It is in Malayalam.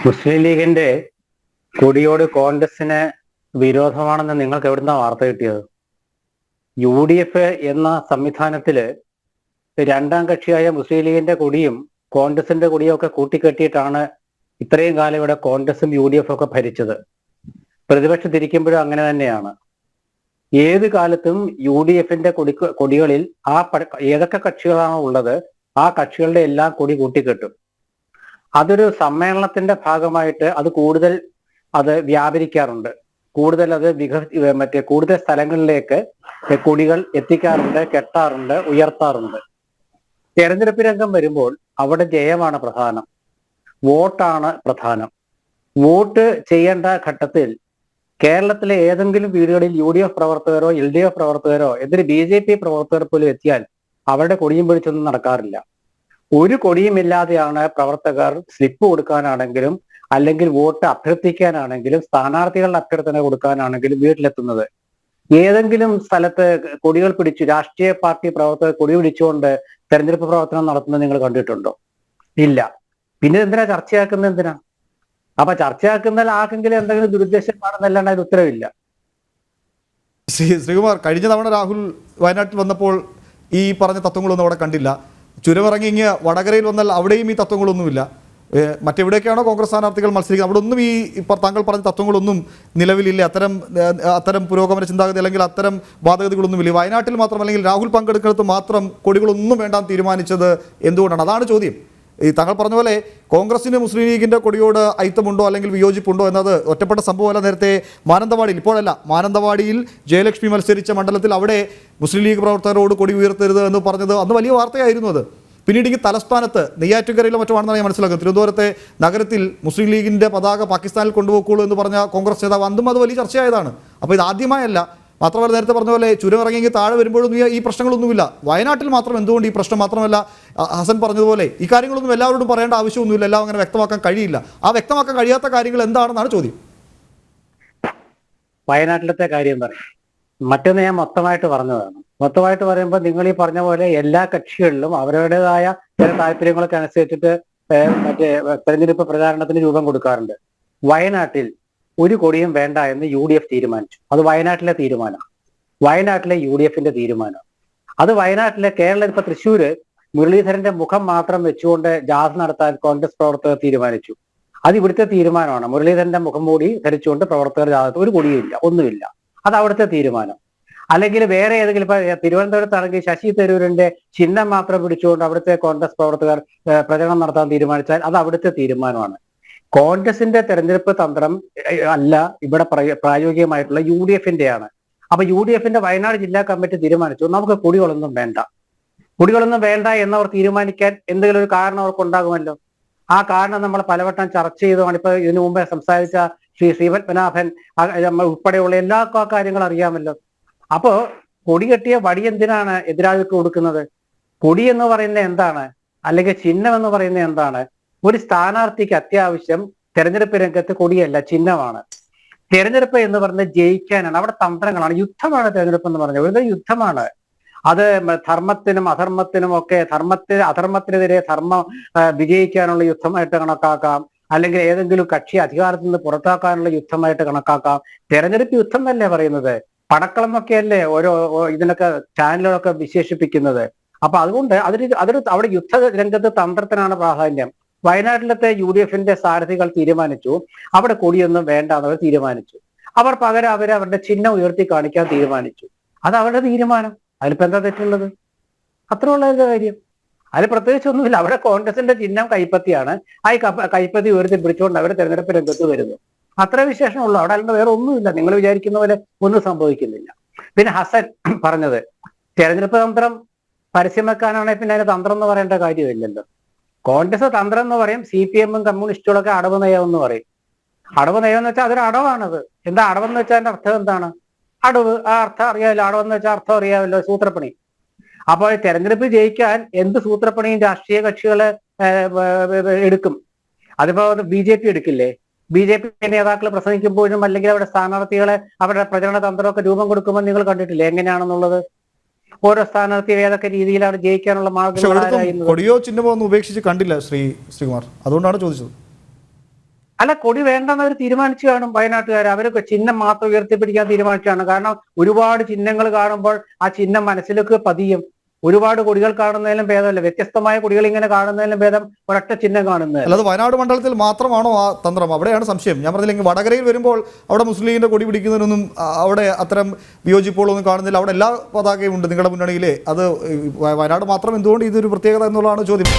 മുസ്ലിം ലീഗിന്റെ കൊടിയോട് കോൺഗ്രസിന് വിരോധമാണെന്ന് നിങ്ങൾക്ക് എവിടുന്നാ വാർത്ത കിട്ടിയത്? UDF എന്ന സംവിധാനത്തില് രണ്ടാം കക്ഷിയായ മുസ്ലിം ലീഗിന്റെ കൊടിയും കോൺഗ്രസിന്റെ കൊടിയും ഒക്കെ കൂട്ടിക്കെട്ടിയിട്ടാണ് ഇത്രയും കാലം ഇവിടെ കോൺഗ്രസും UDF ഒക്കെ ഭരിച്ചത്. പ്രതിപക്ഷത്തിരിക്കുമ്പോഴും അങ്ങനെ തന്നെയാണ്. ഏത് കാലത്തും UDFന്റെ കൊടികളിൽ ഏതൊക്കെ കക്ഷികളാണോ ഉള്ളത് ആ കക്ഷികളുടെ എല്ലാം കൊടി കൂട്ടിക്കെട്ടും. അതൊരു സമ്മേളനത്തിന്റെ ഭാഗമായിട്ട് അത് വ്യാപരിക്കാറുണ്ട്. കൂടുതൽ അത് കൂടുതൽ സ്ഥലങ്ങളിലേക്ക് കൊടികൾ എത്തിക്കാറുണ്ട്, കെട്ടാറുണ്ട്, ഉയർത്താറുണ്ട്. തെരഞ്ഞെടുപ്പ് രംഗം വരുമ്പോൾ അവിടെ ജയമാണ് പ്രധാനം, വോട്ടാണ് പ്രധാനം. വോട്ട് ചെയ്യേണ്ട ഘട്ടത്തിൽ കേരളത്തിലെ ഏതെങ്കിലും വീടുകളിൽ UDF പ്രവർത്തകരോ LDF പ്രവർത്തകരോ എന്തിന് BJP പ്രവർത്തകർ പോലും എത്തിയാൽ അവരുടെ കൊടിയും പിടിച്ചൊന്നും നടക്കാറില്ല. ഒരു കൊടിയുമില്ലാതെയാണ് പ്രവർത്തകർ സ്ലിപ്പ് കൊടുക്കാനാണെങ്കിലും അല്ലെങ്കിൽ വോട്ട് അഭ്യർത്ഥിക്കാനാണെങ്കിലും സ്ഥാനാർത്ഥികളുടെ അഭ്യർത്ഥന കൊടുക്കാനാണെങ്കിലും വീട്ടിലെത്തുന്നത്. ഏതെങ്കിലും സ്ഥലത്ത് കൊടികൾ പിടിച്ചു രാഷ്ട്രീയ പാർട്ടി പ്രവർത്തകർ കൊടി പിടിച്ചുകൊണ്ട് തെരഞ്ഞെടുപ്പ് പ്രവർത്തനം നടത്തുന്നത് നിങ്ങൾ കണ്ടിട്ടുണ്ടോ? ഇല്ല. പിന്നെ എന്തിനാ ചർച്ചയാക്കുന്നത്? എന്തിനാ? അപ്പൊ ചർച്ചയാക്കുന്നതിൽ ആർക്കെങ്കിലും എന്തെങ്കിലും ദുരുദ്ദേശം കാണുന്നല്ലാണ്ട് അതിന് ഉത്തരവില്ല. ശ്രീകുമാർ, കഴിഞ്ഞ തവണ രാഹുൽ വയനാട്ടിൽ വന്നപ്പോൾ ഈ പറഞ്ഞ തത്വങ്ങളൊന്നും അവിടെ കണ്ടില്ല. ചുരമിറങ്ങി വടകരയിൽ വന്നാൽ അവിടെയും ഈ തത്വങ്ങളൊന്നുമില്ല. മറ്റെവിടെയൊക്കെയാണോ കോൺഗ്രസ് സ്ഥാനാർത്ഥികൾ മത്സരിക്കുന്നത് അവിടെ ഒന്നും ഈ താങ്കൾ പറഞ്ഞ തത്വങ്ങളൊന്നും നിലവിലില്ല. അത്തരം പുരോഗമന ചിന്താഗതി അല്ലെങ്കിൽ അത്തരം വാദഗതികളൊന്നുമില്ല. വയനാട്ടിൽ മാത്രം അല്ലെങ്കിൽ രാഹുൽ പങ്കെടുക്കുന്നത് മാത്രം കൊടികളൊന്നും വേണ്ടാന്ന് തീരുമാനിച്ചത് എന്തുകൊണ്ടാണ്? അതാണ് ചോദ്യം. ഈ താങ്കൾ പറഞ്ഞ പോലെ കോൺഗ്രസിന് മുസ്ലിം ലീഗിൻ്റെ കൊടിയോട് ഐത്തമുണ്ടോ അല്ലെങ്കിൽ വിയോജിപ്പുണ്ടോ എന്നത് ഒറ്റപ്പെട്ട സംഭവമല്ല. നേരത്തെ മാനന്തവാടിയിൽ ജയലക്ഷ്മി മത്സരിച്ച മണ്ഡലത്തിൽ അവിടെ മുസ്ലിം ലീഗ് പ്രവർത്തകരോട് കൊടി ഉയർത്തരുത് എന്ന് പറഞ്ഞത് അന്ന് വലിയ വാർത്തയായിരുന്നു. അത് പിന്നീട് ഈ തലസ്ഥാനത്ത് നെയ്യാറ്റുകരയിലോ മറ്റുമാണെന്നാണ് ഞാൻ മനസ്സിലാക്കുന്നത്. തിരുവനന്തപുരത്തെ നഗരത്തിൽ മുസ്ലിം ലീഗിൻ്റെ പതാക പാകിസ്ഥാനിൽ കൊണ്ടുപോകുള്ളൂ എന്ന് പറഞ്ഞ കോൺഗ്രസ് നേതാവ് അന്നും അത് വലിയ ചർച്ചയായതാണ്. അപ്പോൾ ഇത് ആദ്യമായല്ല. മാത്രമല്ല, നേരത്തെ പറഞ്ഞ പോലെ ചുരമിറങ്ങി താഴെ വരുമ്പോഴൊന്നും ഈ പ്രശ്നങ്ങളൊന്നുമില്ല. വയനാട്ടിൽ മാത്രം എന്തുകൊണ്ട് ഈ പ്രശ്നം? മാത്രമല്ല, ഹസൻ പറഞ്ഞതുപോലെ ഈ കാര്യങ്ങളൊന്നും എല്ലാവരോടും പറയേണ്ട ആവശ്യമൊന്നുമില്ല, എല്ലാം അങ്ങനെ വ്യക്തമാക്കാൻ കഴിയില്ല. ആ വ്യക്തമാക്കാൻ കഴിയാത്ത കാര്യങ്ങൾ എന്താണെന്നാണ് ചോദ്യം. വയനാട്ടിലത്തെ കാര്യം പറയും. മറ്റൊന്ന് ഞാൻ മൊത്തമായിട്ട് പറഞ്ഞതാണ്. മൊത്തമായിട്ട് പറയുമ്പോൾ നിങ്ങൾ ഈ പറഞ്ഞ പോലെ എല്ലാ കക്ഷികളിലും അവരുടേതായ ചില താല്പര്യങ്ങളൊക്കെ അനുസരിച്ചിട്ട് തെരഞ്ഞെടുപ്പ് പ്രചാരണത്തിന് രൂപം കൊടുക്കാറുണ്ട്. വയനാട്ടിൽ ഒരു കൊടിയും വേണ്ട എന്ന് UDF തീരുമാനിച്ചു. അത് വയനാട്ടിലെ തീരുമാനം, വയനാട്ടിലെ UDFന്റെ തീരുമാനം. അത് കേരളം ഇപ്പൊ തൃശ്ശൂര് മുരളീധരന്റെ മുഖം മാത്രം വെച്ചുകൊണ്ട് ജാഥ നടത്താൻ കോൺഗ്രസ് പ്രവർത്തകർ തീരുമാനിച്ചു. അത് ഇവിടുത്തെ തീരുമാനമാണ്. മുരളീധരന്റെ മുഖം മൂടി ധരിച്ചുകൊണ്ട് പ്രവർത്തകർ ജാഥ, ഒരു കൊടിയില്ല, ഒന്നുമില്ല. അത് അവിടുത്തെ തീരുമാനം. അല്ലെങ്കിൽ വേറെ ഏതെങ്കിലും ഇപ്പൊ തിരുവനന്തപുരത്താണെങ്കിൽ ശശി തരൂരിന്റെ ചിഹ്നം മാത്രം പിടിച്ചുകൊണ്ട് അവിടുത്തെ കോൺഗ്രസ് പ്രവർത്തകർ പ്രചരണം നടത്താൻ തീരുമാനിച്ചാൽ അത് അവിടുത്തെ തീരുമാനമാണ്. കോൺഗ്രസിന്റെ തെരഞ്ഞെടുപ്പ് തന്ത്രം അല്ല ഇവിടെ പ്രായോഗികമായിട്ടുള്ള UDFന്റെയാണ്. അപ്പൊ UDFന്റെ വയനാട് ജില്ലാ കമ്മിറ്റി തീരുമാനിച്ചു, നമുക്ക് കൊടികളൊന്നും വേണ്ട എന്നവർ തീരുമാനിക്കാൻ എന്തെങ്കിലും ഒരു കാരണം അവർക്ക് ഉണ്ടാകുമല്ലോ. ആ കാരണം നമ്മൾ പലവട്ടം ചർച്ച ചെയ്തതാണ്. ഇപ്പൊ ഇതിനു മുമ്പേ സംസാരിച്ച ശ്രീ പത്മനാഭൻ ഉൾപ്പെടെയുള്ള എല്ലാ കാര്യങ്ങളും അറിയാമല്ലോ. അപ്പോ കൊടി കെട്ടിയ വടി എന്തിനാണ് എതിരാളികൾക്ക് കൊടുക്കുന്നത്? കൊടി എന്ന് പറയുന്നത് എന്താണ്? അല്ലെങ്കിൽ ചിഹ്നം എന്ന് പറയുന്നത് എന്താണ്? ഒരു സ്ഥാനാർത്ഥിക്ക് അത്യാവശ്യം തെരഞ്ഞെടുപ്പ് രംഗത്ത് കൊടിയല്ല, ചിഹ്നമാണ്. തെരഞ്ഞെടുപ്പ് എന്ന് പറയുന്നത് ജയിക്കാനാണ്. അവിടെ തന്ത്രങ്ങളാണ്, യുദ്ധമാണ് തെരഞ്ഞെടുപ്പ് എന്ന് പറഞ്ഞത്. ഒരു യുദ്ധമാണ് അത്. ധർമ്മത്തിനും അധർമ്മത്തിനും ഒക്കെ അധർമ്മത്തിനെതിരെ ധർമ്മം വിജയിക്കാനുള്ള യുദ്ധമായിട്ട് കണക്കാക്കാം, അല്ലെങ്കിൽ ഏതെങ്കിലും കക്ഷി അധികാരത്തിൽ നിന്ന് പുറത്താക്കാനുള്ള യുദ്ധമായിട്ട് കണക്കാക്കാം. തെരഞ്ഞെടുപ്പ് യുദ്ധം എന്നല്ലേ പറയുന്നത്? പടക്കളം എന്നൊക്കെയല്ലേ ഓരോ ഇതിനൊക്കെ ചാനലുകളൊക്കെ വിശേഷിപ്പിക്കുന്നത്. അപ്പൊ അതുകൊണ്ട് അവിടെ യുദ്ധ രംഗത്ത് തന്ത്രത്തിനാണ് പ്രാധാന്യം. വയനാട്ടിലത്തെ UDFന്റെ സാരഥികൾ തീരുമാനിച്ചു അവിടെ കൊടിയൊന്നും വേണ്ട എന്നവർ തീരുമാനിച്ചു. പകരം അവരുടെ ചിഹ്നം ഉയർത്തി കാണിക്കാൻ തീരുമാനിച്ചു. അത് അവരുടെ തീരുമാനം. അതിലിപ്പോ എന്താ തെറ്റുള്ളത്? അത്ര ഉള്ള കാര്യം. അതിൽ പ്രത്യേകിച്ചൊന്നുമില്ല. അവിടെ കോൺഗ്രസിന്റെ ചിഹ്നം കൈപ്പത്തിയാണ്. ആ കൈപ്പത്തി ഉയർത്തി പിടിച്ചുകൊണ്ട് അവർ തെരഞ്ഞെടുപ്പ് രംഗത്ത് വരുന്നു. അത്ര വിശേഷമുള്ളൂ. അവിടെ അല്ലാണ്ട് വേറെ ഒന്നുമില്ല. നിങ്ങൾ വിചാരിക്കുന്ന പോലെ ഒന്നും സംഭവിക്കുന്നില്ല. പിന്നെ ഹസൻ പറഞ്ഞത് തെരഞ്ഞെടുപ്പ് തന്ത്രം പരസ്യം വെക്കാനാണെങ്കിൽ പിന്നെ അതിന് തന്ത്രം എന്ന് പറയേണ്ട കാര്യമില്ലല്ലോ. കോൺഗ്രസ് തന്ത്രം എന്ന് പറയും, CPM-ഉം കമ്മ്യൂണിസ്റ്റുകളൊക്കെ അടവ് നയം എന്ന് പറയും. അടവ് നയം എന്ന് വെച്ചാൽ അതൊരു അടവാണത്. എന്താ അടവെന്ന് വെച്ചാൽ അതിന്റെ അർത്ഥം എന്താണ്? അടവ്, ആ അർത്ഥം അറിയാമല്ലോ. അടവെന്ന് വെച്ചാൽ അർത്ഥം അറിയാമല്ലോ, സൂത്രപ്പണി. അപ്പോൾ തെരഞ്ഞെടുപ്പ് ജയിക്കാൻ എന്ത് സൂത്രപ്പണിയും രാഷ്ട്രീയ കക്ഷികള് എടുക്കും. അതിപ്പോ BJP എടുക്കില്ലേ? BJP നേതാക്കൾ പ്രസംഗിക്കുമ്പോഴും അല്ലെങ്കിൽ അവരുടെ സ്ഥാനാർത്ഥികളെ അവരുടെ പ്രചരണ തന്ത്രമൊക്കെ രൂപം കൊടുക്കുമ്പോൾ നിങ്ങൾ കണ്ടിട്ടില്ലേ എങ്ങനെയാണെന്നുള്ളത്? ഓരോ സ്ഥാനാർത്ഥി ഏതൊക്കെ രീതിയിലാണ് ജയിക്കാനുള്ള മാർഗം. കൊടിയോ ചിഹ്നമോ ഒന്നും ഉപേക്ഷിച്ച് കണ്ടില്ല ശ്രീകുമാർ, അതുകൊണ്ടാണ് ചോദിച്ചത്. അല്ല, കൊടി വേണ്ടെന്ന് അവർ തീരുമാനിച്ചു കാണും വയനാട്ടുകാർ. അവരൊക്കെ ചിഹ്നം മാത്രം ഉയർത്തിപ്പിടിക്കാൻ തീരുമാനിച്ചാണ്. കാരണം ഒരുപാട് ചിഹ്നങ്ങൾ കാണുമ്പോൾ ആ ചിഹ്നം മനസ്സിലേക്ക് പതിയും. ഒരുപാട് കൊടികൾ കാണുന്നതിലും ഭേദമല്ല, വ്യത്യസ്തമായ കൊടികൾ ഇങ്ങനെ കാണുന്നതിലും ഭേദം ഒരൊറ്റ ചിഹ്നം കാണുന്നത്. അല്ലാതെ വയനാട് മണ്ഡലത്തിൽ മാത്രമാണോ ആ തന്ത്രം? അവിടെയാണ് സംശയം. ഞാൻ പറഞ്ഞില്ലെങ്കിൽ വടകരയിൽ വരുമ്പോൾ അവിടെ മുസ്ലിം ലീഗിന്റെ കൊടി പിടിക്കുന്നതിനൊന്നും അവിടെ അത്തരം വിയോജിപ്പുകളൊന്നും കാണുന്നില്ല. അവിടെ എല്ലാ പതാകയും ഉണ്ട് നിങ്ങളുടെ മുന്നണിയിലെ. അത് വയനാട് മാത്രം എന്തുകൊണ്ട് ഇതൊരു പ്രത്യേകത എന്നുള്ളതാണ് ചോദ്യം.